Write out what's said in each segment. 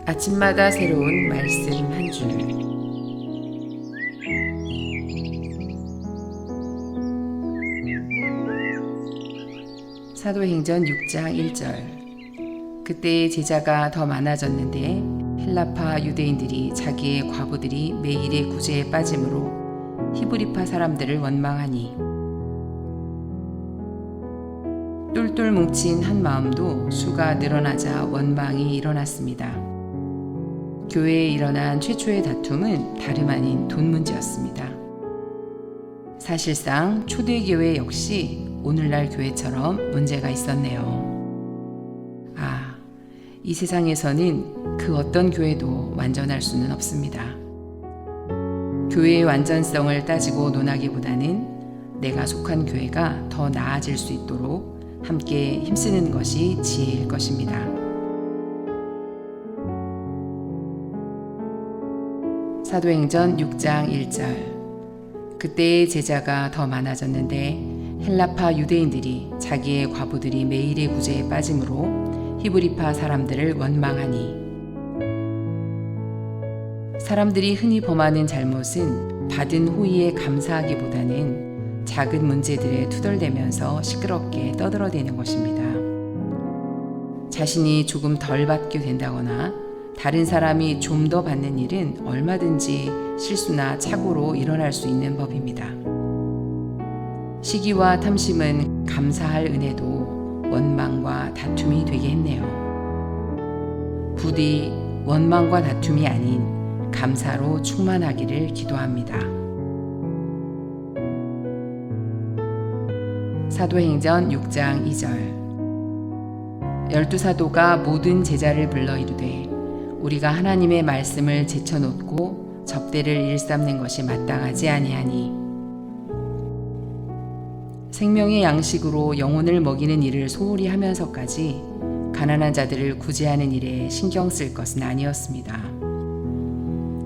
아침마다 새로운 말씀 한 줄. 사도행전 6장 1절. 그때 제자가 더 많아졌는데 헬라파 유대인들이 자기의 과부들이 매일의 구제에 빠짐으로 히브리파 사람들을 원망하니 똘똘 뭉친 한 마음도 수가 늘어나자 원망이 일어났습니다. 교회에 일어난 최초의 다툼은 다름 아닌 돈 문제였습니다. 사실상 초대교회 역시 오늘날 교회처럼 문제가 있었네요. 이 세상에서는 그 어떤 교회도 완전할 수는 없습니다. 교회의 완전성을 따지고 논하기보다는 내가 속한 교회가 더 나아질 수 있도록 함께 힘쓰는 것이 지혜일 것입니다. 사도행전 6장 1절. 그때의 제자가 더 많아졌는데 헬라파 유대인들이 자기의 과부들이 매일의 구제에 빠짐으로 히브리파 사람들을 원망하니 사람들이 흔히 범하는 잘못은 받은 호의에 감사하기보다는 작은 문제들에 투덜대면서 시끄럽게 떠들어대는 것입니다. 자신이 조금 덜 받게 된다거나 다른 사람이 좀 더 받는 일은 얼마든지 실수나 착오로 일어날 수 있는 법입니다. 시기와 탐심은 감사할 은혜도 원망과 다툼이 되게 했네요. 부디 원망과 다툼이 아닌 감사로 충만하기를 기도합니다. 사도행전 6장 2절. 12사도가 모든 제자를 불러 이르되 우리가 하나님의 말씀을 제쳐놓고 접대를 일삼는 것이 마땅하지 아니하니 생명의 양식으로 영혼을 먹이는 일을 소홀히 하면서까지 가난한 자들을 구제하는 일에 신경 쓸 것은 아니었습니다.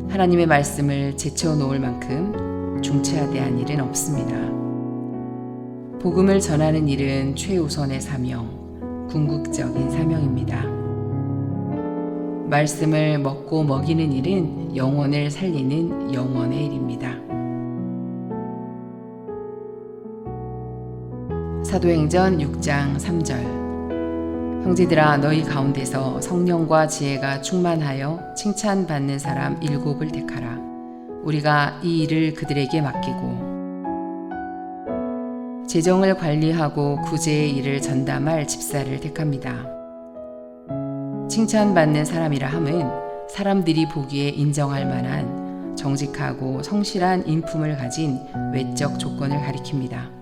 하나님의 말씀을 제쳐놓을 만큼 중체하대한 일은 없습니다. 복음을 전하는 일은 최우선의 사명, 궁극적인 사명입니다. 말씀을 먹고 먹이는 일은 영혼을 살리는 영원의 일입니다. 사도행전 6장 3절. 형제들아 너희 가운데서 성령과 지혜가 충만하여 칭찬받는 사람 7을 택하라. 우리가 이 일을 그들에게 맡기고 재정을 관리하고 구제의 일을 전담할 집사를 택합니다. 칭찬받는 사람이라 함은 사람들이 보기에 인정할 만한 정직하고 성실한 인품을 가진 외적 조건을 가리킵니다.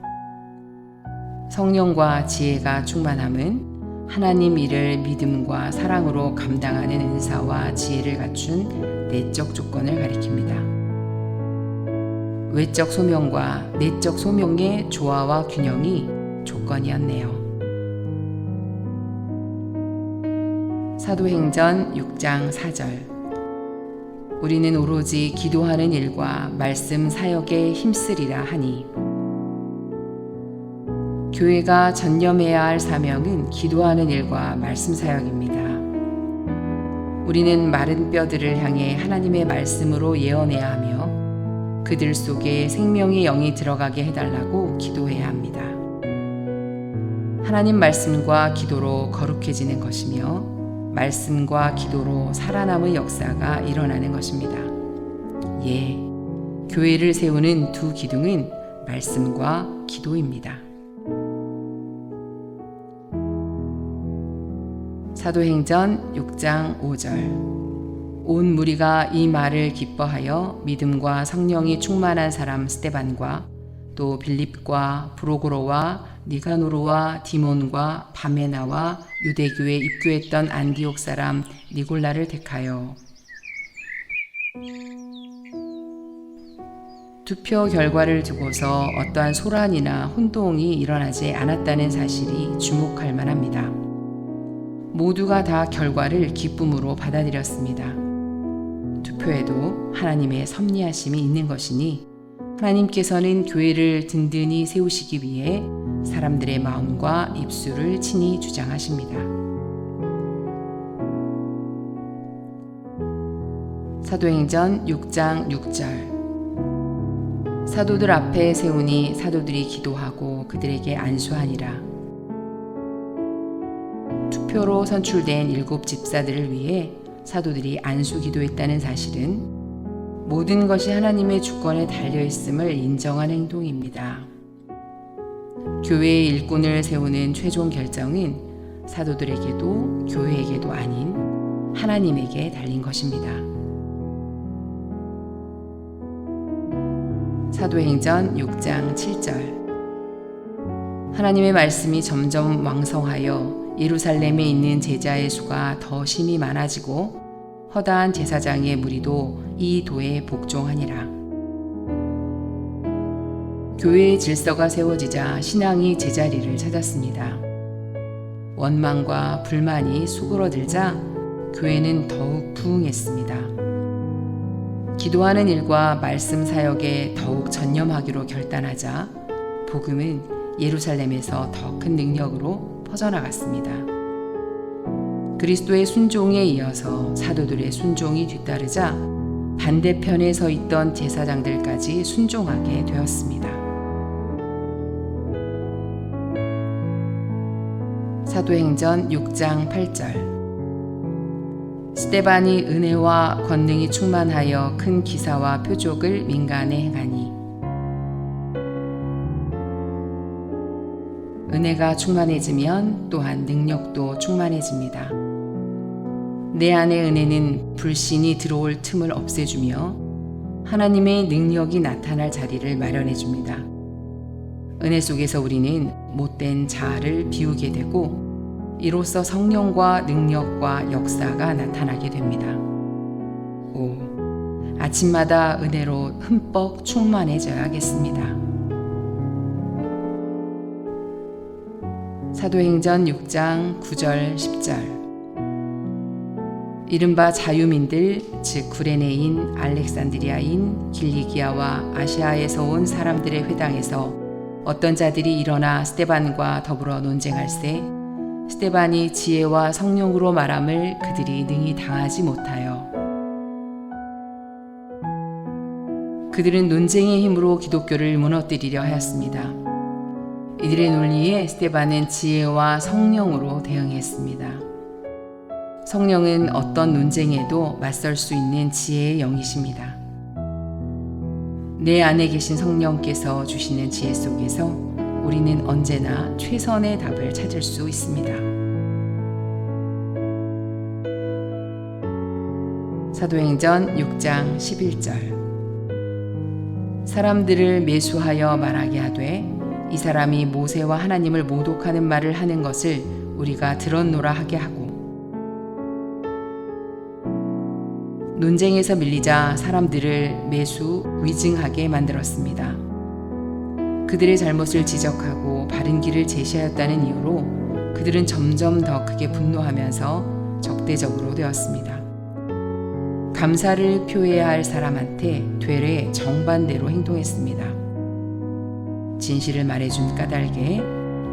성령과 지혜가 충만함은 하나님 일을 믿음과 사랑으로 감당하는 은사와 지혜를 갖춘 내적 조건을 가리킵니다. 외적 소명과 내적 소명의 조화와 균형이 조건이었네요. 사도행전 6장 4절. 우리는 오로지 기도하는 일과 말씀 사역에 힘쓰리라 하니 교회가 전념해야 할 사명은 기도하는 일과 말씀 사역입니다. 우리는 마른 뼈들을 향해 하나님의 말씀으로 예언해야 하며 그들 속에 생명의 영이 들어가게 해달라고 기도해야 합니다. 하나님 말씀과 기도로 거룩해지는 것이며 말씀과 기도로 살아남의 역사가 일어나는 것입니다. 교회를 세우는 두 기둥은 말씀과 기도입니다. 사도행전 6장 5절. 온 무리가 이 말을 기뻐하여 믿음과 성령이 충만한 사람 스데반과 또 빌립과 브로고로와 니가노르와 디몬과 바메나와 유대교에 입교했던 안디옥 사람 니골라를 택하여 투표 결과를 두고서 어떠한 소란이나 혼동이 일어나지 않았다는 사실이 주목할 만합니다. 모두가 다 결과를 기쁨으로 받아들였습니다. 투표에도 하나님의 섭리하심이 있는 것이니 하나님께서는 교회를 든든히 세우시기 위해 사람들의 마음과 입술을 친히 주장하십니다. 사도행전 6장 6절. 사도들 앞에 세우니 사도들이 기도하고 그들에게 안수하니라. 투표로 선출된 7 집사들을 위해 사도들이 안수 기도했다는 사실은 모든 것이 하나님의 주권에 달려있음을 인정한 행동입니다. 교회의 일꾼을 세우는 최종 결정은 사도들에게도 교회에게도 아닌 하나님에게 달린 것입니다. 사도행전 6장 7절. 하나님의 말씀이 점점 왕성하여 예루살렘에 있는 제자의 수가 더 심히 많아지고 허다한 제사장의 무리도 이 도에 복종하니라. 교회의 질서가 세워지자 신앙이 제자리를 찾았습니다. 원망과 불만이 수그러들자 교회는 더욱 부흥했습니다. 기도하는 일과 말씀 사역에 더욱 전념하기로 결단하자 복음은 예루살렘에서 더 큰 능력으로 퍼져나갔습니다. 그리스도의 순종에 이어서 사도들의 순종이 뒤따르자 반대편에 서 있던 제사장들까지 순종하게 되었습니다. 사도행전 6장 8절. 스데반이 은혜와 권능이 충만하여 큰 기사와 표적을 민간에 행하니. 은혜가 충만해지면 또한 능력도 충만해집니다. 내 안의 은혜는 불신이 들어올 틈을 없애주며 하나님의 능력이 나타날 자리를 마련해줍니다. 은혜 속에서 우리는 못된 자아를 비우게 되고 이로써 성령과 능력과 역사가 나타나게 됩니다. 아침마다 은혜로 흠뻑 충만해져야겠습니다. 사도행전 6장 9절 10절. 이른바 자유민들 즉 구레네인, 알렉산드리아인, 길리기아와 아시아에서 온 사람들의 회당에서 어떤 자들이 일어나 스데반과 더불어 논쟁할세 스데반이 지혜와 성령으로 말함을 그들이 능히 당하지 못하여 그들은 논쟁의 힘으로 기독교를 무너뜨리려 하였습니다. 이들의 논리에 스데반은 지혜와 성령으로 대응했습니다. 성령은 어떤 논쟁에도 맞설 수 있는 지혜의 영이십니다. 내 안에 계신 성령께서 주시는 지혜 속에서 우리는 언제나 최선의 답을 찾을 수 있습니다. 사도행전 6장 11절. 사람들을 매수하여 말하게 하되 이 사람이 모세와 하나님을 모독하는 말을 하는 것을 우리가 들었노라 하게 하고. 논쟁에서 밀리자 사람들을 매수 위증하게 만들었습니다. 그들의 잘못을 지적하고 바른 길을 제시하였다는 이유로 그들은 점점 더 크게 분노하면서 적대적으로 되었습니다. 감사를 표해야 할 사람한테 되레 정반대로 행동했습니다. 진실을 말해준 까닭에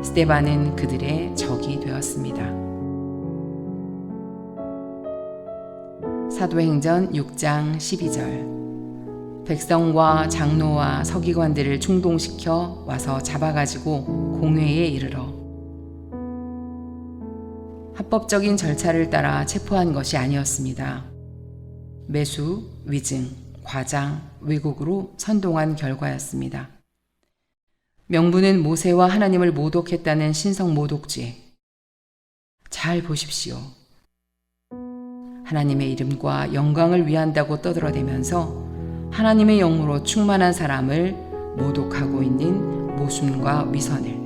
스데반은 그들의 적이 되었습니다. 사도행전 6장 12절. 백성과 장로와 서기관들을 충동시켜 와서 잡아가지고 공회에 이르러. 합법적인 절차를 따라 체포한 것이 아니었습니다. 매수, 위증, 과장, 왜곡으로 선동한 결과였습니다. 명분은 모세와 하나님을 모독했다는 신성 모독죄. 잘 보십시오. 하나님의 이름과 영광을 위한다고 떠들어대면서 하나님의 영으로 충만한 사람을 모독하고 있는 모순과 위선을.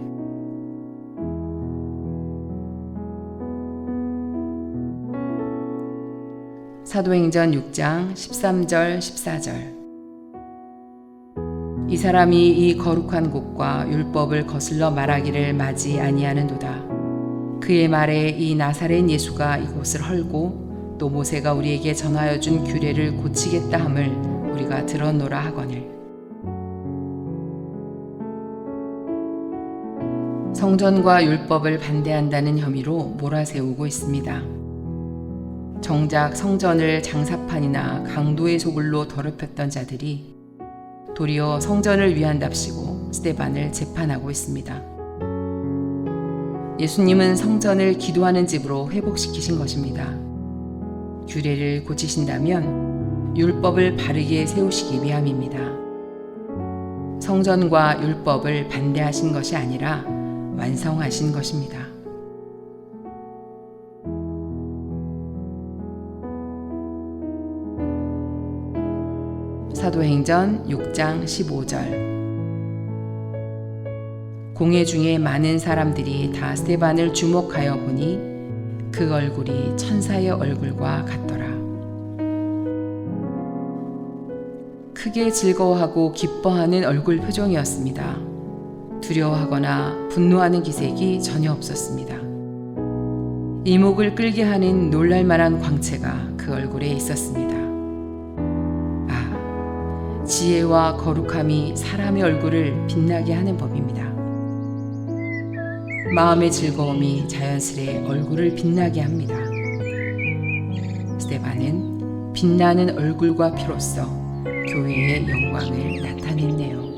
사도행전 6장 13절 14절. 이 사람이 이 거룩한 곳과 율법을 거슬러 말하기를 마지 아니하는도다. 그의 말에 이 나사렛 예수가 이곳을 헐고 또 모세가 우리에게 전하여 준 규례를 고치겠다 함을 우리가 들었노라 하거늘. 성전과 율법을 반대한다는 혐의로 몰아세우고 있습니다. 정작 성전을 장사판이나 강도의 소굴로 더럽혔던 자들이 도리어 성전을 위한답시고 스데반을 재판하고 있습니다. 예수님은 성전을 기도하는 집으로 회복시키신 것입니다. 규례를 고치신다면 율법을 바르게 세우시기 위함입니다. 성전과 율법을 반대하신 것이 아니라 완성하신 것입니다. 사도행전 6장 15절. 공회 중에 많은 사람들이 다 스데반을 주목하여 보니 그 얼굴이 천사의 얼굴과 같더라. 크게 즐거워하고 기뻐하는 얼굴 표정이었습니다. 두려워하거나 분노하는 기색이 전혀 없었습니다. 이목을 끌게 하는 놀랄만한 광채가 그 얼굴에 있었습니다. 아, 지혜와 거룩함이 사람의 얼굴을 빛나게 하는 법입니다. 마음의 즐거움이 자연스레 얼굴을 빛나게 합니다. 스데반은 빛나는 얼굴과 피로써 교회의 영광을 나타냈네요.